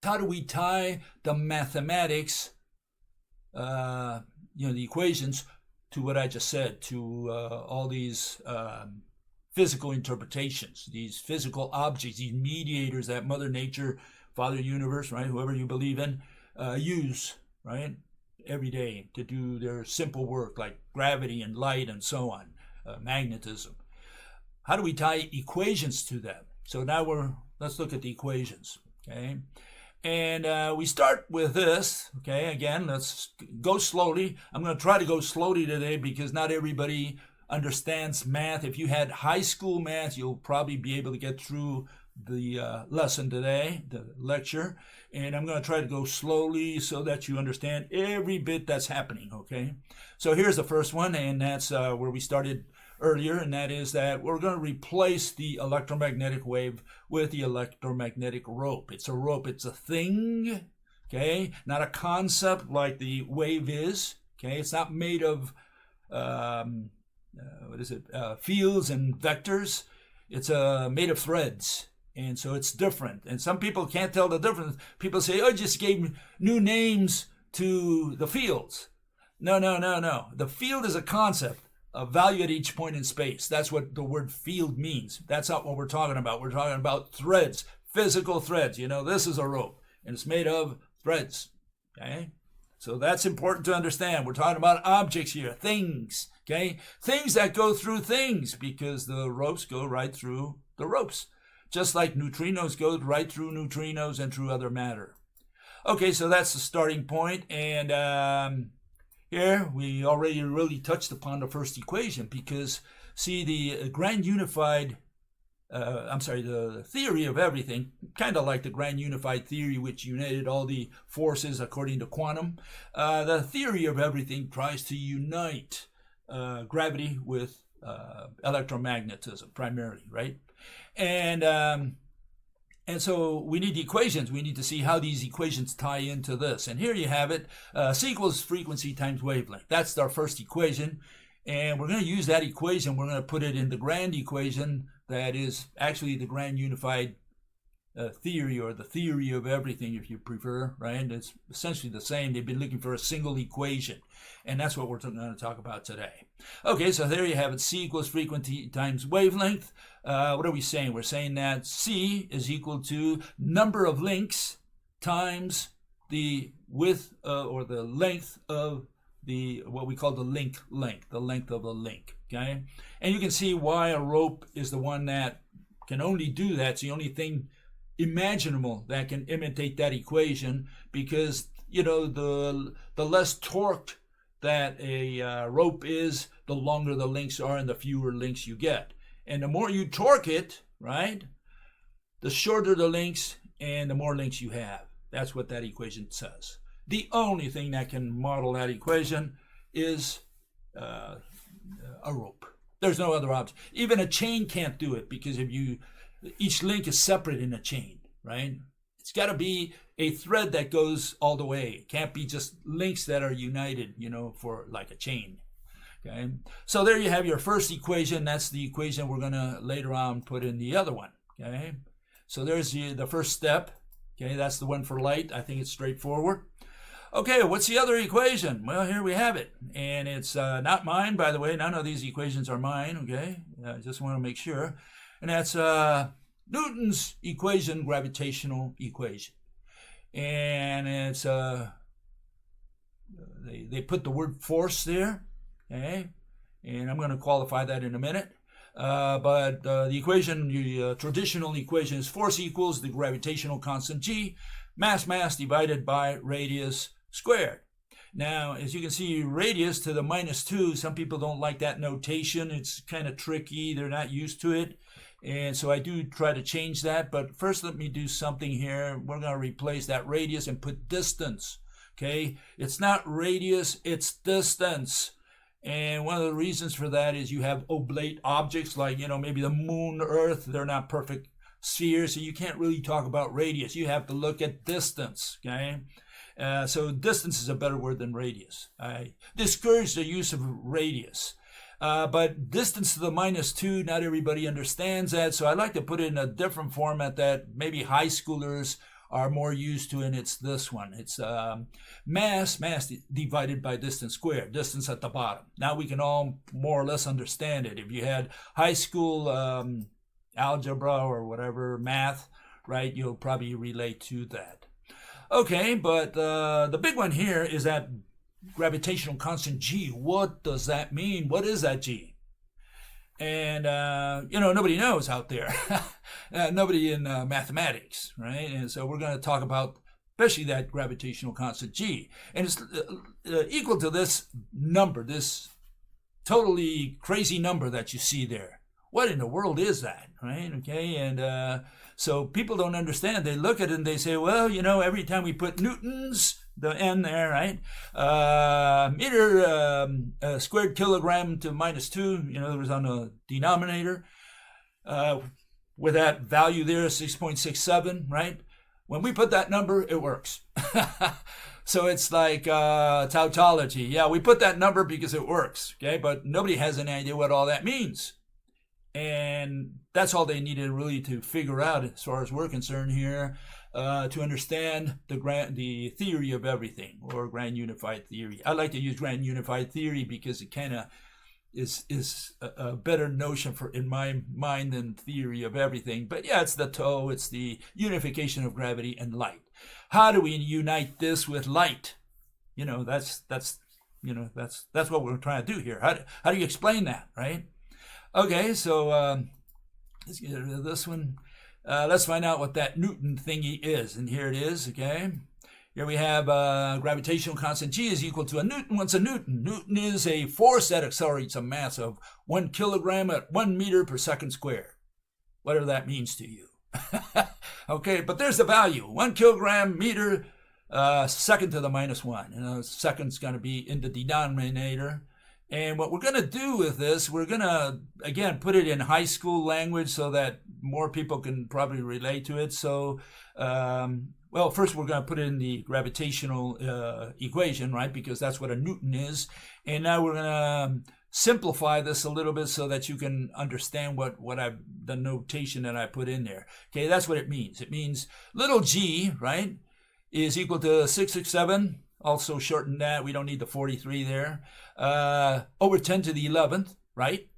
how do we tie the mathematics, the equations, to what I just said, to all these physical interpretations, these physical objects, these mediators that Mother Nature, Father Universe, right, whoever you believe in, use, right, every day to do their simple work like gravity and light and so on, magnetism. How do we tie equations to them? So now let's look at the equations, okay? And we start with this, okay? Again, let's go slowly. I'm going to try to go slowly today because not everybody understands math. If you had high school math, you'll probably be able to get through the lesson today, the lecture. And I'm going to try to go slowly so that you understand every bit that's happening, okay? So here's the first one, and that's where we started earlier, and that is that we're going to replace the electromagnetic wave with the electromagnetic rope. It's a rope, it's a thing, okay? Not a concept like the wave is, okay? It's not made of, fields and vectors. It's made of threads, and so it's different. And some people can't tell the difference. People say, oh, just gave new names to the fields. No. The field is a concept. A value at each point in space. That's what the word field means. That's not what we're talking about. We're talking about threads, physical threads. This is a rope, and it's made of threads, okay? So that's important to understand. We're talking about objects here, things, okay? Things that go through things, because the ropes go right through the ropes, just like neutrinos go right through neutrinos and through other matter. Okay, so that's the starting point, and here, we already really touched upon the first equation because, see, the the theory of everything, kind of like the grand unified theory which united all the forces according to quantum, the theory of everything tries to unite gravity with electromagnetism primarily, right? And so we need the equations. We need to see how these equations tie into this. And here you have it. C equals frequency times wavelength. That's our first equation. And we're going to use that equation. We're going to put it in the grand equation that is actually the grand unified theory, or the theory of everything, if you prefer, right? It's essentially the same. They've been looking for a single equation. And that's what we're going to talk about today. Okay, so there you have it. C equals frequency times wavelength. What are we saying? We're saying that C is equal to number of links times the width or the length of what we call the length of the link, okay? And you can see why a rope is the one that can only do that. It's the only thing imaginable that can imitate that equation, because, the less torque that a rope is, the longer the links are and the fewer links you get. And the more you torque it, right, the shorter the links and the more links you have. That's what that equation says. The only thing that can model that equation is a rope. There's no other option. Even a chain can't do it, because each link is separate in a chain, right? It's got to be a thread that goes all the way. It can't be just links that are united, for like a chain. Okay, so there you have your first equation. That's the equation we're going to later on put in the other one. Okay, so there's the first step. Okay, that's the one for light. I think it's straightforward. Okay, what's the other equation? Well, here we have it. And it's not mine, by the way. None of these equations are mine. Okay, I just want to make sure. And that's Newton's equation, gravitational equation. And it's they put the word force there. Okay, and I'm going to qualify that in a minute. But the equation, the traditional equation, is force equals the gravitational constant g, mass divided by radius squared. Now, as you can see, radius to the -2, some people don't like that notation. It's kind of tricky. They're not used to it. And so I do try to change that. But first, let me do something here. We're going to replace that radius and put distance. Okay, it's not radius, it's distance. And one of the reasons for that is you have oblate objects like, maybe the moon, Earth. They're not perfect spheres, so you can't really talk about radius. You have to look at distance, okay? So distance is a better word than radius. I discourage the use of radius. But distance to the -2, not everybody understands that, so I like to put it in a different format that maybe high schoolers are more used to, and it's this one. It's mass divided by distance squared, distance at the bottom. Now we can all more or less understand it. If you had high school algebra or whatever, math, right, you'll probably relate to that. Okay, but the big one here is that gravitational constant G. What does that mean? What is that G? And, nobody knows out there. Nobody in mathematics, right? And so we're going to talk about especially that gravitational constant G. And it's equal to this number, this totally crazy number that you see there. What in the world is that, right? Okay, and so people don't understand. They look at it and they say, well, every time we put newtons, the N there, right? Meter squared kilogram to minus 2, it was on the denominator. With that value there, 6.67, right? When we put that number, it works. So it's like tautology. Yeah, we put that number because it works, okay? But nobody has any idea what all that means. And that's all they needed really to figure out as far as we're concerned here. To understand the theory of everything, or grand unified theory. I like to use grand unified theory because it kind of is a better notion in my mind than theory of everything. But yeah, it's it's the unification of gravity and light. How do we unite this with light? That's what we're trying to do here. How do you explain that, right? Okay, so let's get rid of this one. Let's find out what that Newton thingy is. And here it is, okay? Here we have gravitational constant G is equal to a Newton. What's a Newton? Newton is a force that accelerates a mass of 1 kilogram at 1 meter per second squared. Whatever that means to you. Okay, but there's the value. 1 kilogram meter second to the minus 1. Second's going to be in the denominator. And what we're going to do with this, we're going to, again, put it in high school language so that more people can probably relate to it. So, first we're going to put it in the gravitational equation, right? Because that's what a Newton is. And now we're going to simplify this a little bit so that you can understand the notation that I put in there. Okay, that's what it means. It means little g, right, is equal to 667. Also shorten that. We don't need the 43 there. Over 10 to the 11th, right?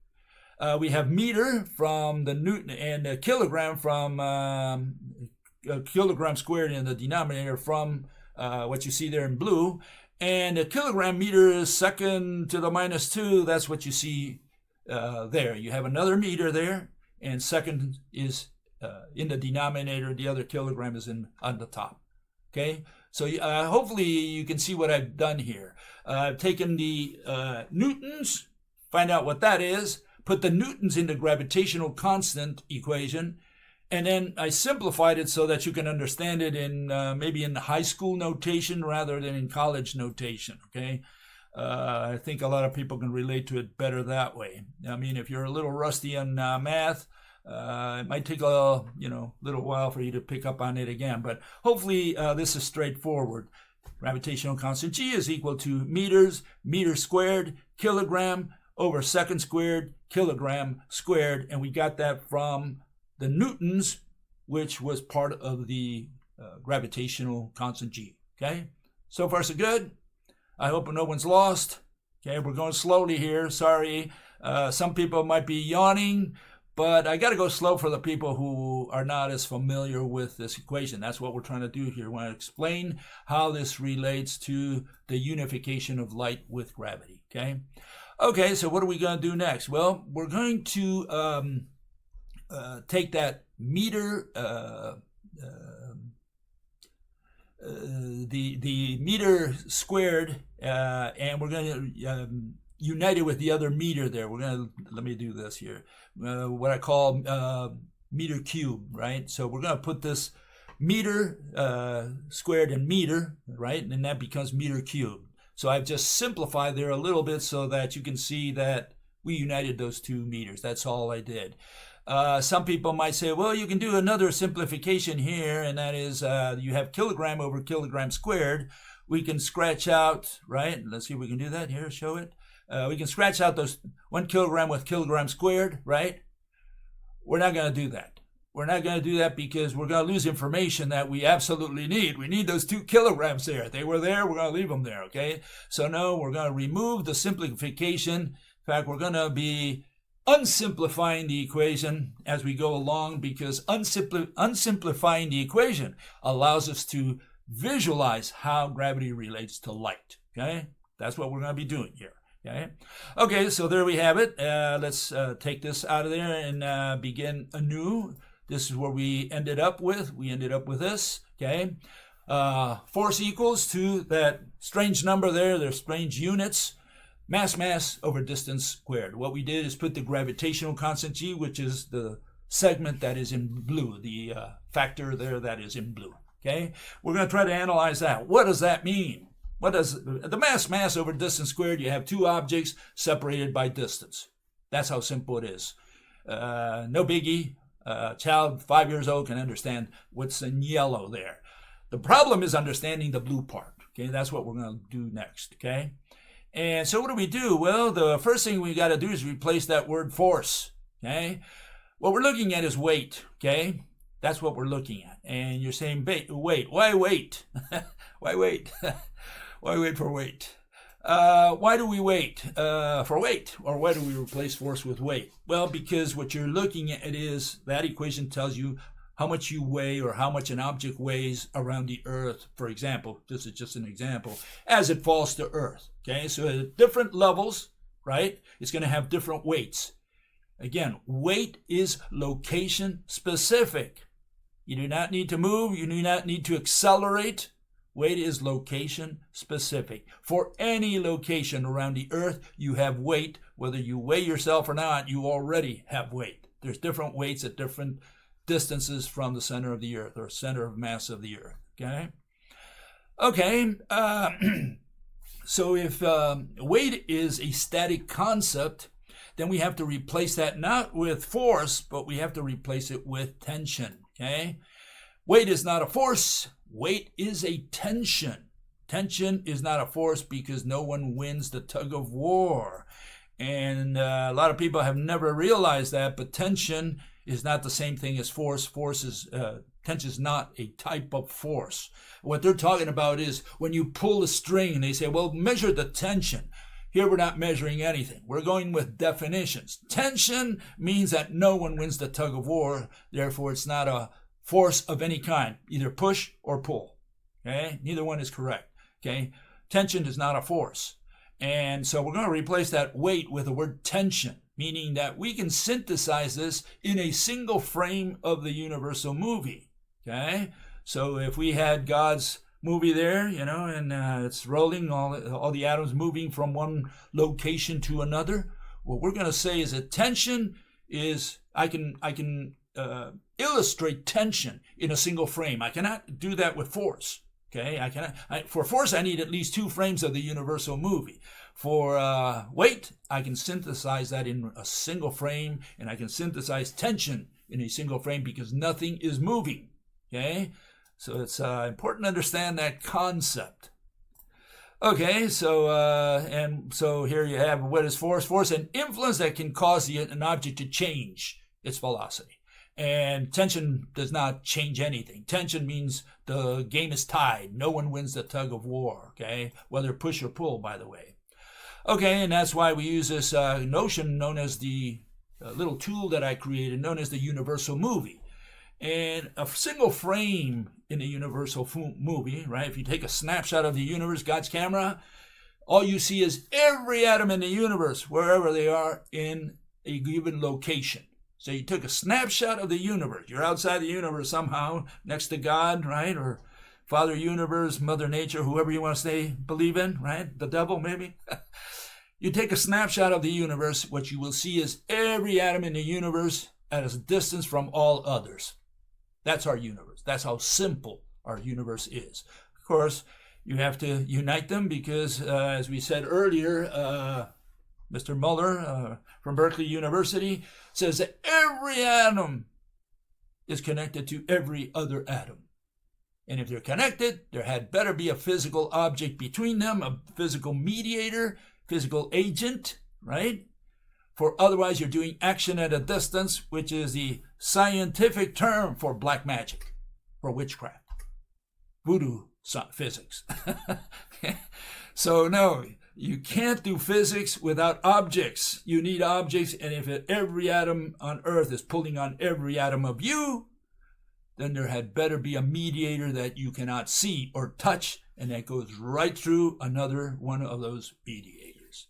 We have meter from the Newton and a kilogram from a kilogram squared in the denominator from what you see there in blue. And a kilogram meter is second to the minus 2. That's what you see there. You have another meter there, and second is in the denominator. The other kilogram is on the top. Okay? So hopefully you can see what I've done here. I've taken the newtons, find out what that is, put the newtons in the gravitational constant equation, and then I simplified it so that you can understand it in maybe in the high school notation rather than in college notation, okay? I think a lot of people can relate to it better that way. I mean, if you're a little rusty on math, it might take a little while for you to pick up on it again, but hopefully this is straightforward. Gravitational constant G is equal to meter squared, kilogram over second squared, kilogram squared, and we got that from the newtons, which was part of the gravitational constant G. Okay, so far so good. I hope no one's lost. Okay, we're going slowly here. Sorry, some people might be yawning. But I got to go slow for the people who are not as familiar with this equation. That's what we're trying to do here. We want to explain how this relates to the unification of light with gravity. Okay, so what are we going to do next? Well, we're going to take that meter, the meter squared, and we're going to unite it with the other meter there. Let me do this here. What I call meter cube, right? So we're going to put this meter squared in meter, right? And that becomes meter cube. So I've just simplified there a little bit so that you can see that we united those two meters. That's all I did. Some people might say, well, you can do another simplification here, and that is you have kilogram over kilogram squared. We can scratch out, right? Let's see if we can do that here, show it. We can scratch out those 1 kilogram with kilogram squared, right? We're not going to do that. we're not going to do that because we're going to lose information that we absolutely need. We need those 2 kilograms there. They were there, we're going to leave them there, okay? So no, we're going to remove the simplification. In fact, we're going to be unsimplifying the equation as we go along, because unsimplifying the equation allows us to visualize how gravity relates to light, okay? That's what we're going to be doing here, okay? Okay, so there we have it. Let's take this out of there and begin anew. This is where we ended up with. We ended up with this, okay? Force equals to that strange number there. They're strange units. Mass over distance squared. What we did is put the gravitational constant G, which is the segment that is in blue, the factor there that is in blue. Okay, we're going to try to analyze that. What does that mean? What does the mass over distance squared? You have 2 objects separated by distance. That's how simple it is. No biggie. A child 5 years old can understand what's in yellow there. The problem is understanding the blue part. Okay, that's what we're going to do next. Okay. And so what do we do? Well, the first thing we got to do is replace that word force, okay? What we're looking at is weight, okay? That's what we're looking at. And you're saying, wait, why wait? Why wait? Why wait for weight? Why do we wait for weight? Or why do we replace force with weight? Well, because what you're looking at is that equation tells you how much you weigh or how much an object weighs around the earth, for example. This is just an example, as it falls to earth. Okay, so at different levels, right, it's going to have different weights. Again, weight is location specific. You do not need to move. You do not need to accelerate. Weight is location specific. For any location around the earth, you have weight. Whether you weigh yourself or not, you already have weight. There's different weights at different distances from the center of the earth, or center of mass of the earth, okay? Okay, so if weight is a static concept, then we have to replace that not with force, but we have to replace it with tension, okay? Weight is not a force, weight is a tension. Tension is not a force because no one wins the tug of war. And a lot of people have never realized that, but tension is not the same thing as force. Tension is not a type of force. What they're talking about is when you pull a string and they say, well, measure the tension. Here we're not measuring anything. We're going with definitions. Tension means that no one wins the tug of war. Therefore, it's not a force of any kind, either push or pull. Okay? Neither one is correct. Okay? Tension is not a force. And so we're going to replace that weight with the word tension, meaning that we can synthesize this in a single frame of the universal movie, okay? So if we had God's movie there, you know, and it's rolling, all the atoms moving from one location to another, what we're going to say is that tension is, I can illustrate tension in a single frame. I cannot do that with force. Okay, for force, I need at least 2 frames of the universal movie. For weight, I can synthesize that in a single frame, and I can synthesize tension in a single frame because nothing is moving. Okay, so it's important to understand that concept. Okay, so here you have what is force. Force, an influence that can cause an object to change its velocity. And tension does not change anything. Tension means the game is tied. No one wins the tug of war, okay? Whether push or pull, by the way. Okay, and that's why we use this notion known as the little tool that I created, known as the universal movie. And a single frame in the universal movie, right? If you take a snapshot of the universe, God's camera, all you see is every atom in the universe, wherever they are in a given location. So you took a snapshot of the universe. You're outside the universe somehow, next to God, right? Or Father Universe, Mother Nature, whoever you want to say, believe in, right? The devil, maybe. You take a snapshot of the universe. What you will see is every atom in the universe at a distance from all others. That's our universe. That's how simple our universe is. Of course, you have to unite them because, as we said earlier, Mr. Muller from Berkeley University says that every atom is connected to every other atom. And if they're connected, there had better be a physical object between them, a physical mediator, physical agent, right? For otherwise, you're doing action at a distance, which is the scientific term for black magic, for witchcraft, voodoo physics. So no, you can't do physics without objects. You need objects, and if every atom on Earth is pulling on every atom of you, then there had better be a mediator that you cannot see or touch, and that goes right through another one of those mediators.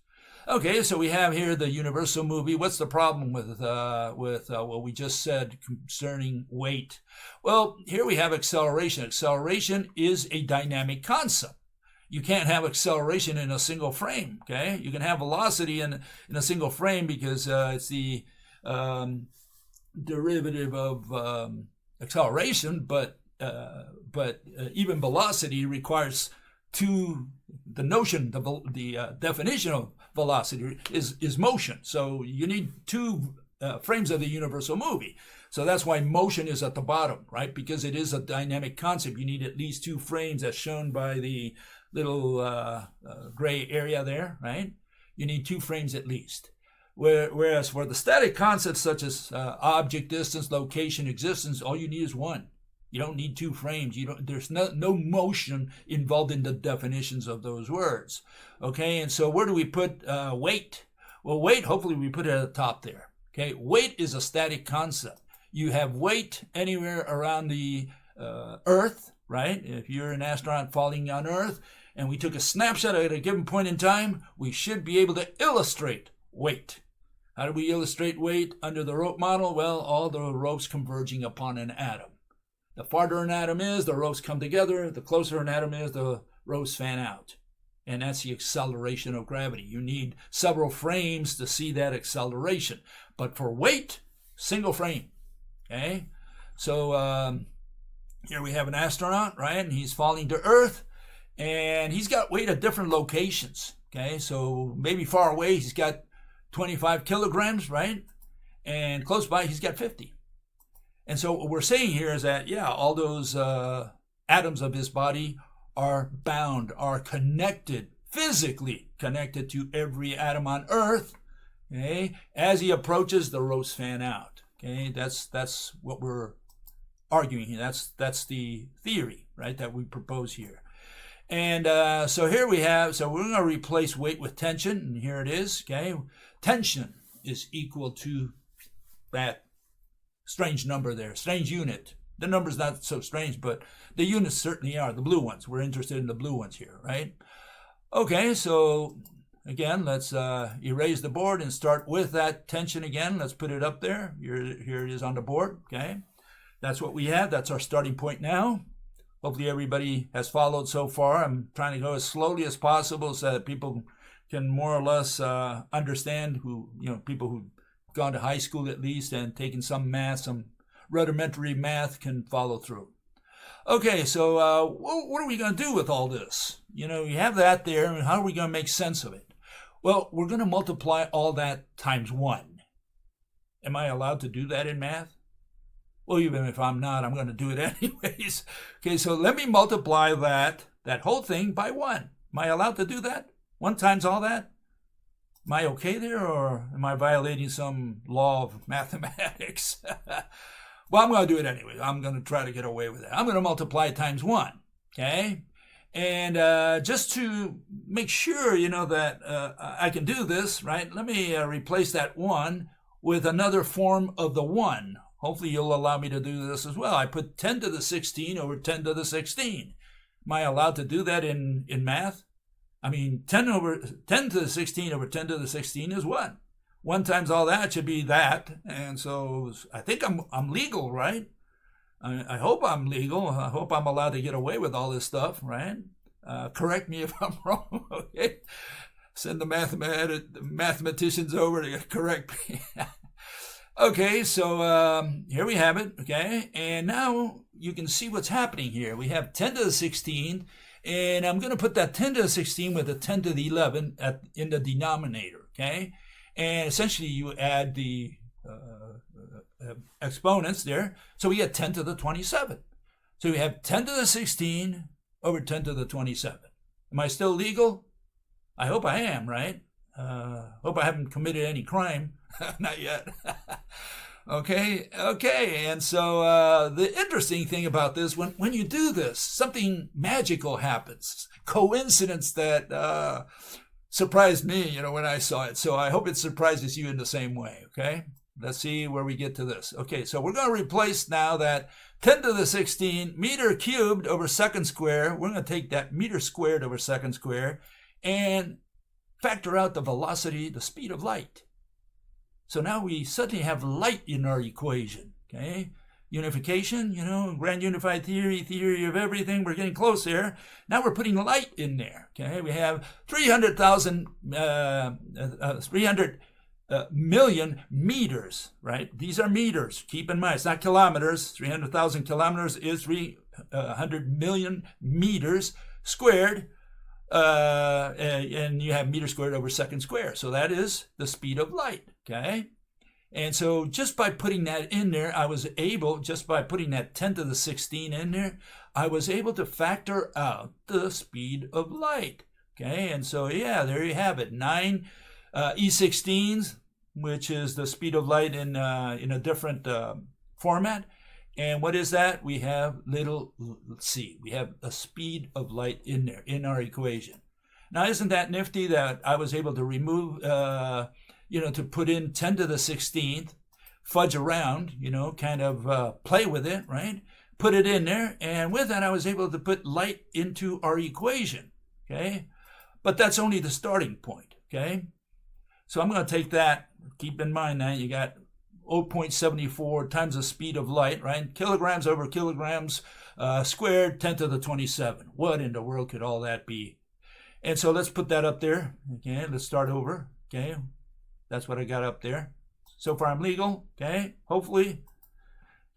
Okay, so we have here the universal movie. What's the problem with what we just said concerning weight? Well, here we have acceleration. Acceleration is a dynamic concept. You can't have acceleration in a single frame, okay? You can have velocity in a single frame because it's the derivative of acceleration, but even velocity requires the notion, the definition of velocity is motion. So you need two frames of the universal movie. So that's why motion is at the bottom, right? Because it is a dynamic concept. You need at least two frames as shown by the little gray area there, right? You need two frames at least. Whereas for the static concepts such as object, distance, location, existence, all you need is one. You don't need two frames. There's no motion involved in the definitions of those words. Okay, and so where do we put weight? Well, weight, hopefully we put it at the top there. Okay, weight is a static concept. You have weight anywhere around the Earth, right? If you're an astronaut falling on Earth, and we took a snapshot at a given point in time, we should be able to illustrate weight. How do we illustrate weight under the rope model? Well, all the ropes converging upon an atom. The farther an atom is, the ropes come together. The closer an atom is, the ropes fan out. And that's the acceleration of gravity. You need several frames to see that acceleration. But for weight, single frame. Okay? So here we have an astronaut, right? And he's falling to Earth. And he's got weight at different locations. Okay? So maybe far away, he's got 25 kilograms, right? And close by, he's got 50. And so what we're saying here is that, yeah, all those atoms of his body are bound, are connected, physically connected to every atom on Earth. Okay? As he approaches, the ropes fan out. Okay? That's what we're arguing here. That's the theory, right, that we propose here. And so here we have, so we're going to replace weight with tension, and here it is, okay? Tension is equal to that strange number there, strange unit. The number's not so strange, but the units certainly are, the blue ones. We're interested in the blue ones here, right? Okay, so again, let's erase the board and start with that tension again. Let's put it up there. Here it is on the board, okay? That's what we have. That's our starting point now. Hopefully everybody has followed so far. I'm trying to go as slowly as possible so that people can more or less understand, people who've gone to high school at least and taken some math, some rudimentary math can follow through. Okay, so what are we going to do with all this? You have that there, and how are we going to make sense of it? Well, we're going to multiply all that times 1. Am I allowed to do that in math? Well, even if I'm not, I'm going to do it anyways. Okay, so let me multiply that whole thing by 1. Am I allowed to do that? 1 times all that? Am I okay there, or am I violating some law of mathematics? Well, I'm going to do it anyway. I'm going to try to get away with it. I'm going to multiply it times 1, okay? And just to make sure, that I can do this, right, let me replace that 1 with another form of the 1. Hopefully you'll allow me to do this as well. I put 10 to the 16 over 10 to the 16. Am I allowed to do that in math? I mean, 10 to the 16 over 10 to the 16 is what? 1 times all that should be that. And so I think I'm legal, right? I hope I'm legal. I hope I'm allowed to get away with all this stuff, right? Correct me if I'm wrong, okay? Send the mathematicians over to correct me. Okay, so here we have it, okay? And now you can see what's happening here. We have 10 to the 16, and I'm going to put that 10 to the 16 with a 10 to the 11 in the denominator, okay? And essentially you add the exponents there, so we get 10 to the 27. So we have 10 to the 16 over 10 to the 27. Am I still legal? I hope I am, right? Hope I haven't committed any crime. Not yet. Okay. And so the interesting thing about this, when you do this, something magical happens. Coincidence that surprised me, when I saw it. So I hope it surprises you in the same way, okay? Let's see where we get to this. Okay, so we're going to replace now that 10 to the 16 meter cubed over second square. We're going to take that meter squared over second square and factor out the velocity, the speed of light. So now we suddenly have light in our equation, okay? Unification, grand unified theory of everything. We're getting close here. Now we're putting light in there, okay? We have 300 million meters, right? These are meters. Keep in mind, it's not kilometers. 300,000 kilometers is 300 million meters squared. And you have meter squared over second square. So that is the speed of light, okay? And so just by putting that in there, just by putting that 10 to the 16 in there, I was able to factor out the speed of light, okay? And so, yeah, there you have it. 9 E16s, which is the speed of light in a different format. And what is that? We have we have a speed of light in there, in our equation. Now, isn't that nifty that I was able to remove, to put in 10 to the 16th, fudge around, kind of play with it, right? Put it in there, and with that, I was able to put light into our equation, okay? But that's only the starting point, okay? So I'm going to take that. Keep in mind that you got 0.74 times the speed of light, right? Kilograms over kilograms squared, 10 to the 27. What in the world could all that be? And so let's put that up there. Okay, let's start over. Okay, that's what I got up there. So far I'm legal. Okay, hopefully.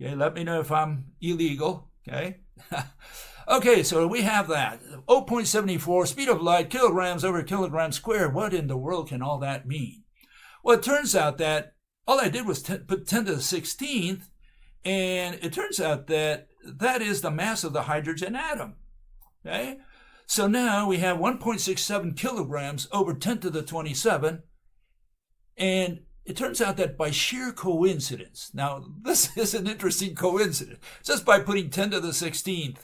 Okay, let me know if I'm illegal. Okay. Okay, so we have that. 0.74 speed of light, kilograms over kilograms squared. What in the world can all that mean? Well, it turns out that all I did was put 10 to the 16th, and it turns out that that is the mass of the hydrogen atom. Okay? So now we have 1.67 kilograms over 10 to the 27, and it turns out that by sheer coincidence, now this is an interesting coincidence, just by putting 10 to the 16th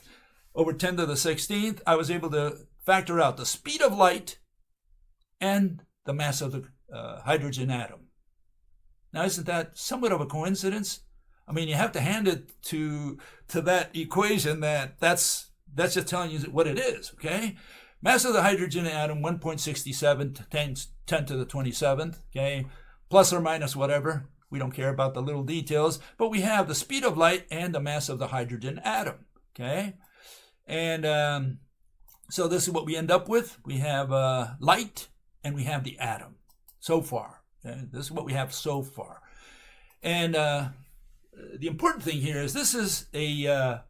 over 10 to the 16th, I was able to factor out the speed of light and the mass of the hydrogen atom. Now, isn't that somewhat of a coincidence? I mean, you have to hand it to that equation that's just telling you what it is, okay? Mass of the hydrogen atom, 1.67 times 10 to the 27th, okay? Plus or minus whatever. We don't care about the little details. But we have the speed of light and the mass of the hydrogen atom, okay? And so this is what we end up with. We have light and we have the atom so far. Okay? This is what we have so far. And the important thing here is this is a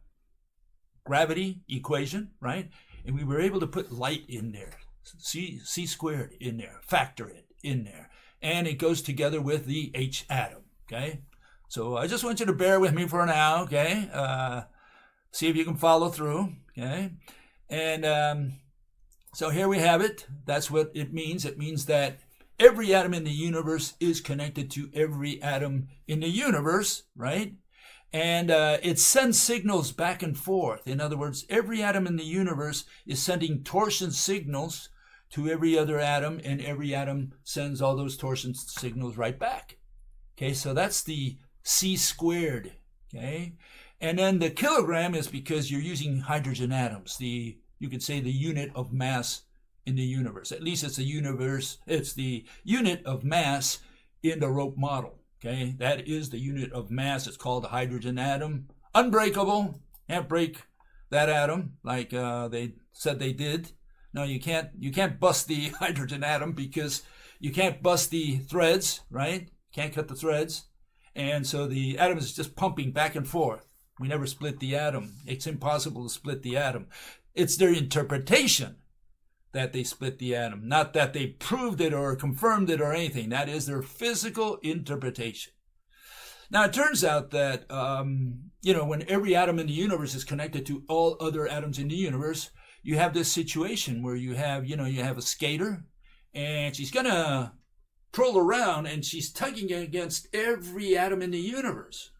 gravity equation, right? And we were able to put light in there, c squared in there, factor it in there. And it goes together with the H atom, okay? So I just want you to bear with me for now, okay? See if you can follow through, okay? And so here we have it. That's what it means. It means that every atom in the universe is connected to every atom in the universe, right? And it sends signals back and forth. In other words, every atom in the universe is sending torsion signals to every other atom, and every atom sends all those torsion signals right back. Okay, so that's the c squared, okay? And then the kilogram is because you're using hydrogen atoms, you could say the unit of mass in the universe. At least it's the unit of mass in the rope model, okay? That is the unit of mass. It's called the hydrogen atom. Unbreakable, can't break that atom like they said they did. No, you can't bust the hydrogen atom because you can't bust the threads, right? Can't cut the threads. And so the atom is just pumping back and forth. We never split the atom. It's impossible to split the atom. It's their interpretation that they split the atom, not that they proved it or confirmed it or anything. That is their physical interpretation. Now, it turns out that, when every atom in the universe is connected to all other atoms in the universe, you have this situation where you have a skater, and she's going to troll around, and she's tugging against every atom in the universe.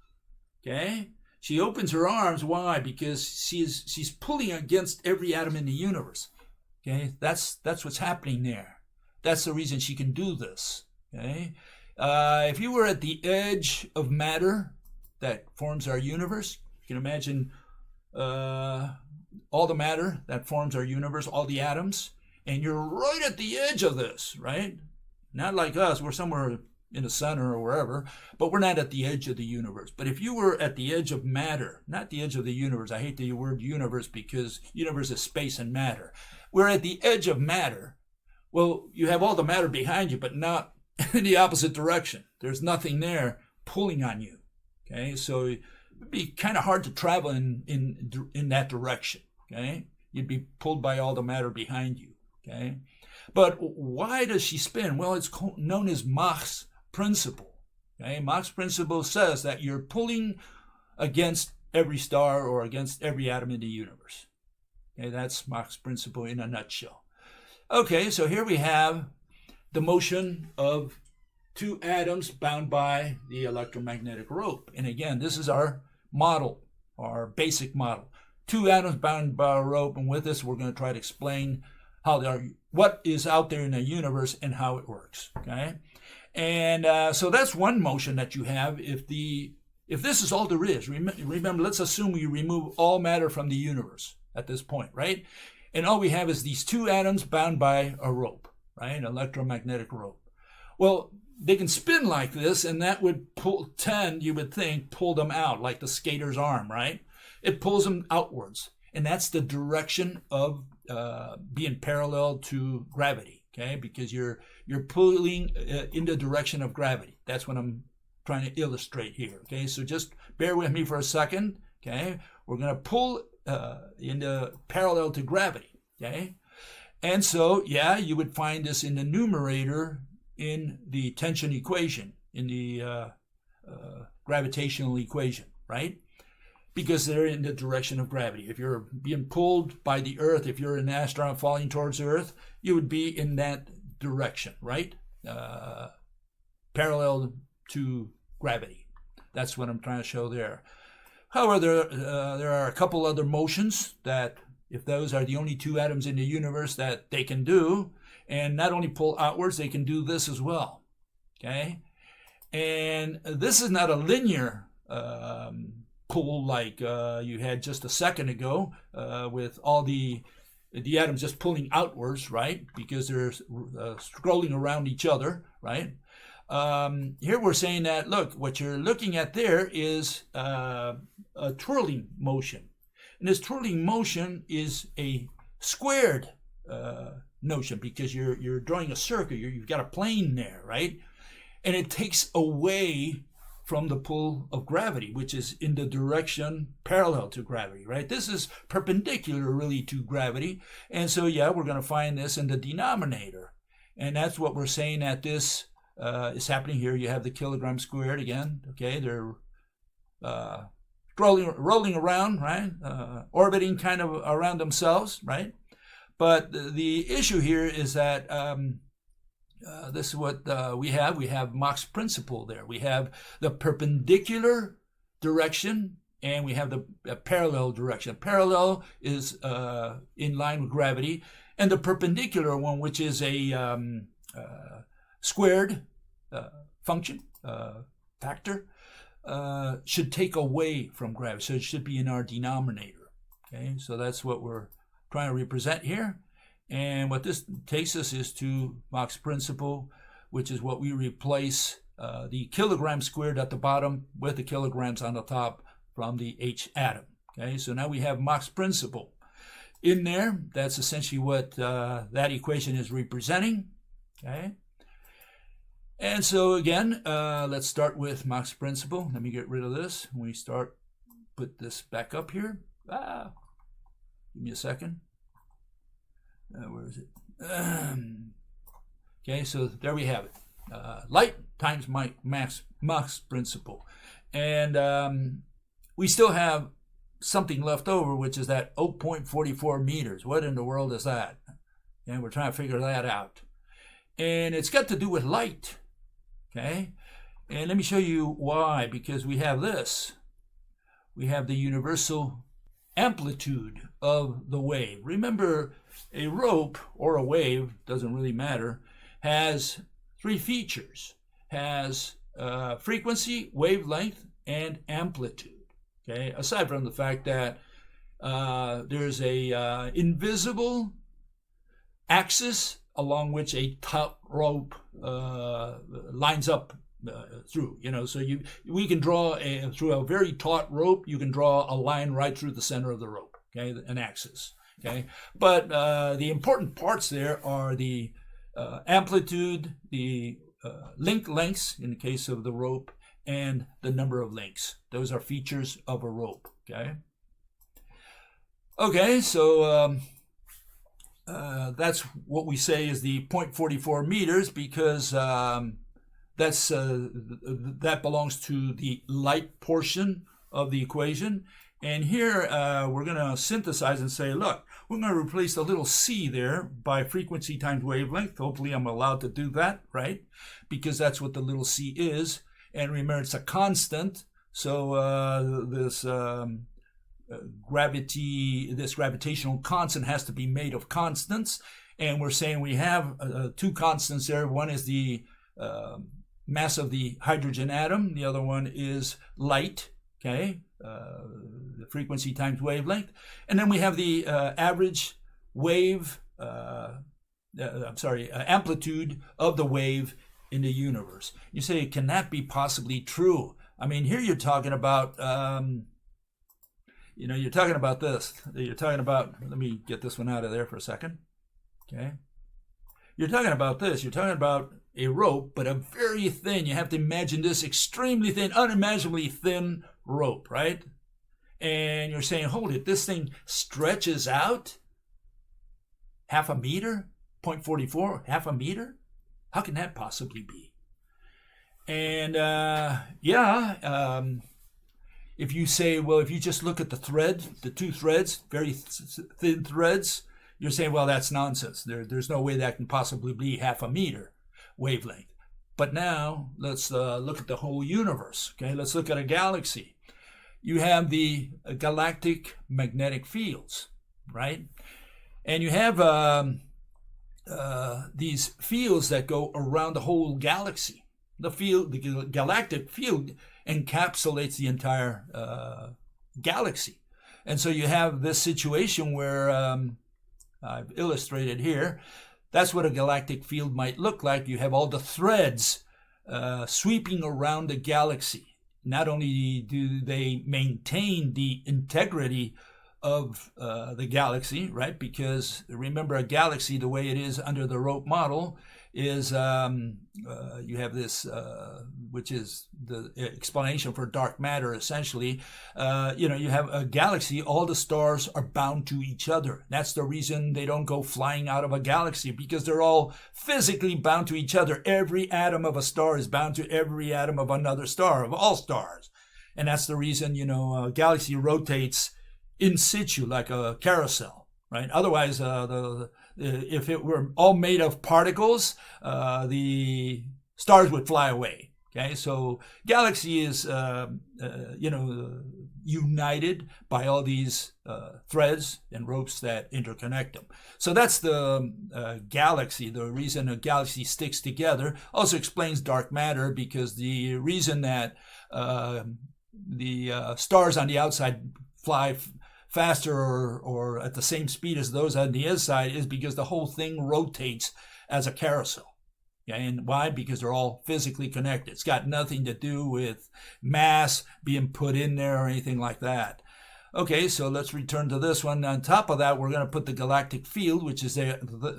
Okay? She opens her arms. Why? Because she's pulling against every atom in the universe. Okay? That's what's happening there. That's the reason she can do this. Okay? If you were at the edge of matter that forms our universe, you can imagine all the matter that forms our universe, all the atoms, and you're right at the edge of this, right? Not like us, we're somewhere in the center or wherever, but we're not at the edge of the universe. But if you were at the edge of matter, not the edge of the universe, I hate the word universe because universe is space and matter. We're at the edge of matter. Well, you have all the matter behind you, but not in the opposite direction. There's nothing there pulling on you. Okay, so it'd be kind of hard to travel in that direction. Okay, you'd be pulled by all the matter behind you. Okay, but why does she spin? Well, it's known as Mach's principle. Okay, Mach's principle says that you're pulling against every star or against every atom in the universe. Okay, that's Mach's principle in a nutshell. Okay, so here we have the motion of two atoms bound by the electromagnetic rope. And again, this is our model, our basic model. Two atoms bound by a rope, and with this we're going to try to explain how they are, what is out there in the universe and how it works. Okay, and so that's one motion that you have. If this is all there is, remember, let's assume we remove all matter from the universe at this point, right? And all we have is these two atoms bound by a rope, right? An electromagnetic rope. Well, they can spin like this, and that would you would think, pull them out like the skater's arm, right? It pulls them outwards, and that's the direction of being parallel to gravity, okay? Because you're pulling in the direction of gravity. That's what I'm trying to illustrate here, okay? So just bear with me for a second, okay? We're going to pull into parallel to gravity, okay? And so, yeah, you would find this in the numerator in the tension equation, in the gravitational equation, right? Because they're in the direction of gravity. If you're being pulled by the Earth, if you're an astronaut falling towards the Earth, you would be in that direction, right? Parallel to gravity. That's what I'm trying to show there. However, there are a couple other motions that, if those are the only two atoms in the universe, that they can do, and not only pull outwards, they can do this as well, okay? And this is not a linear pull like you had just a second ago with all the atoms just pulling outwards, right? Because they're scrolling around each other, right? Here we're saying that, look, what you're looking at there is a twirling motion. And this twirling motion is a squared notion because you're drawing a circle. You've got a plane there, right? And it takes away from the pull of gravity, which is in the direction parallel to gravity, right? This is perpendicular really to gravity. And so, yeah, we're going to find this in the denominator. And that's what we're saying that this is happening here. You have the kilogram squared again, okay? They're rolling around, right? Orbiting kind of around themselves, right? But the issue here is that this is what we have. We have Mach's principle there. We have the perpendicular direction, and we have the parallel direction. Parallel is in line with gravity, and the perpendicular one, which is a squared function, factor, should take away from gravity. So it should be in our denominator. Okay, so that's what we're trying to represent here. And what this takes us is to Mach's principle, which is what we replace the kilogram squared at the bottom with the kilograms on the top from the H atom. Okay, so now we have Mach's principle in there. That's essentially what that equation is representing. Okay, and so again, let's start with Mach's principle. Let me get rid of this. We put this back up here. Give me a second. Where is it? Okay, so there we have it. Light times Mach's principle. And we still have something left over, which is that 0.44 meters. What in the world is that? And we're trying to figure that out. And it's got to do with light, okay? And let me show you why, because we have this. We have the universal amplitude of the wave. Remember, a rope or a wave, doesn't really matter, has three features. Has frequency, wavelength, and amplitude. Okay, aside from the fact that there's a invisible axis along which a taut rope lines up through. So we can draw through a very taut rope. You can draw a line right through the center of the rope. Okay, an axis. Okay, but the important parts there are the amplitude, the link lengths in the case of the rope, and the number of links. Those are features of a rope. Okay, so that's what we say is the 0.44 meters, because that belongs to the light portion of the equation. And here we're going to synthesize and say, look, we're going to replace the little c there by frequency times wavelength. Hopefully I'm allowed to do that, right? Because that's what the little c is. And remember, it's a constant. So this gravitational constant has to be made of constants. And we're saying we have two constants there. One is the mass of the hydrogen atom. The other one is light, okay? The frequency times wavelength. And then we have the average wave, amplitude of the wave in the universe. You say, can that be possibly true? I mean, here you're talking about, you're talking about this. You're talking about, let me get this one out of there for a second. Okay. You're talking about this. You're talking about a rope, but a very thin, you have to imagine this extremely thin, unimaginably thin rope, right? And you're saying, hold it, this thing stretches out half a meter, 0.44, half a meter? How can that possibly be? And if you say, well, if you just look at the thread, the two threads, very thin threads, you're saying, well, that's nonsense. There's no way that can possibly be half a meter wavelength. But now let's look at the whole universe. Okay, let's look at a galaxy. You have the galactic magnetic fields, right? And you have these fields that go around the whole galaxy. The galactic field encapsulates the entire galaxy. And so you have this situation where I've illustrated here. That's what a galactic field might look like. You have all the threads sweeping around the galaxy. Not only do they maintain the integrity of the galaxy, right? Because remember, a galaxy, the way it is under the rope model, is you have this, which is the explanation for dark matter, essentially. You have a galaxy, all the stars are bound to each other. That's the reason they don't go flying out of a galaxy, because they're all physically bound to each other. Every atom of a star is bound to every atom of another star, of all stars. And that's the reason, a galaxy rotates in situ like a carousel, right? Otherwise, if it were all made of particles, the stars would fly away. Okay, so galaxy is, united by all these threads and ropes that interconnect them. So that's the galaxy. The reason a galaxy sticks together also explains dark matter, because the reason that the stars on the outside fly faster or at the same speed as those on the inside is because the whole thing rotates as a carousel. Okay? And why? Because they're all physically connected. It's got nothing to do with mass being put in there or anything like that. Okay, so let's return to this one. On top of that, we're going to put the galactic field, which is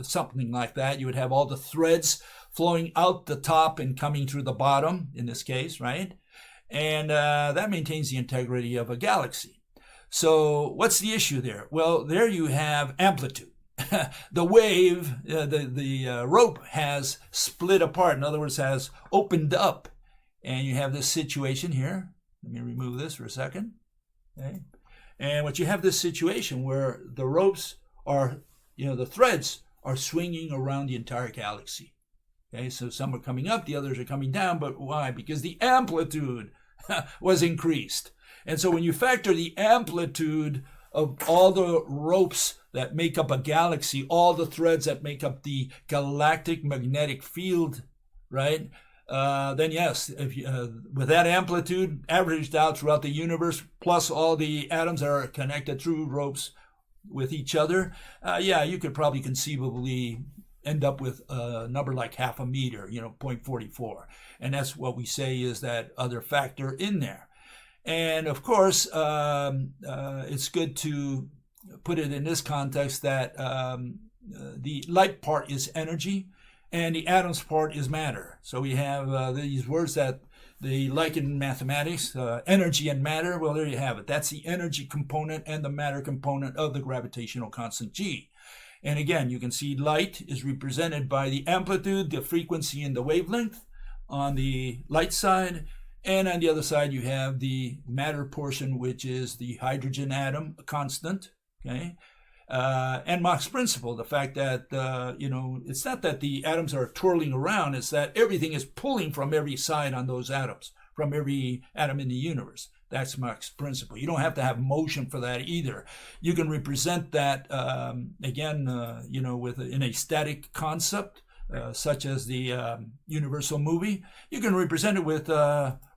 something like that. You would have all the threads flowing out the top and coming through the bottom, in this case, right? And that maintains the integrity of a galaxy. So what's the issue there? Well, there you have amplitude. The wave, the rope has split apart. In other words, has opened up. And you have this situation here. Let me remove this for a second. Okay. And what you have this situation where the ropes are, the threads are swinging around the entire galaxy. Okay, so some are coming up, the others are coming down, but why? Because the amplitude was increased. And so when you factor the amplitude of all the ropes that make up a galaxy, all the threads that make up the galactic magnetic field, right? Then yes, if you, with that amplitude averaged out throughout the universe, plus all the atoms that are connected through ropes with each other, yeah, you could probably conceivably end up with a number like half a meter, 0.44. And that's what we say is that other factor in there. And of course, it's good to put it in this context that the light part is energy and the atoms part is matter. So we have these words that they like in mathematics, energy and matter. Well, there you have it. That's the energy component and the matter component of the gravitational constant G. And again, you can see light is represented by the amplitude, the frequency, and the wavelength on the light side. And on the other side, you have the matter portion, which is the hydrogen atom, a constant, okay? And Mach's principle, the fact that, it's not that the atoms are twirling around, it's that everything is pulling from every side on those atoms, from every atom in the universe. That's Mach's principle. You don't have to have motion for that either. You can represent that, in a static concept, such as the universal movie. You can represent it with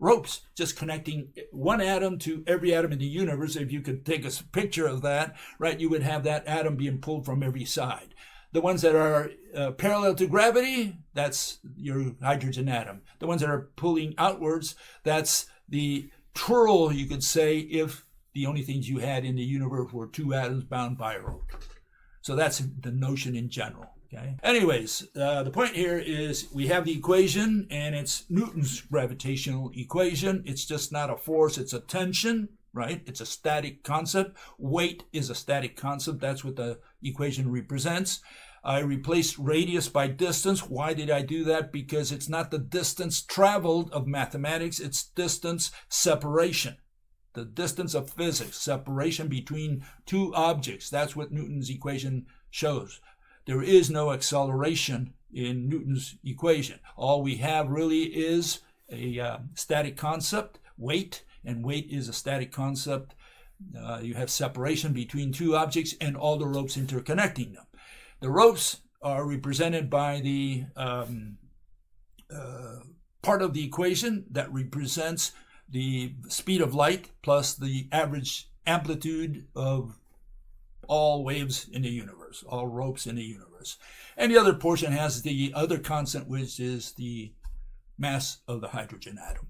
ropes, just connecting one atom to every atom in the universe. If you could take a picture of that, right, you would have that atom being pulled from every side. The ones that are parallel to gravity, that's your hydrogen atom. The ones that are pulling outwards, that's the twirl, you could say, if the only things you had in the universe were two atoms bound by a rope. So that's the notion in general. Okay. Anyways, the point here is we have the equation, and it's Newton's gravitational equation. It's just not a force, it's a tension, right? It's a static concept. Weight is a static concept. That's what the equation represents. I replaced radius by distance. Why did I do that? Because it's not the distance traveled of mathematics, it's distance separation. The distance of physics, separation between two objects. That's what Newton's equation shows. There is no acceleration in Newton's equation. All we have really is a static concept, weight, and weight is a static concept. You have separation between two objects and all the ropes interconnecting them. The ropes are represented by the part of the equation that represents the speed of light plus the average amplitude of all waves in the universe, all ropes in the universe. And the other portion has the other constant, which is the mass of the hydrogen atom.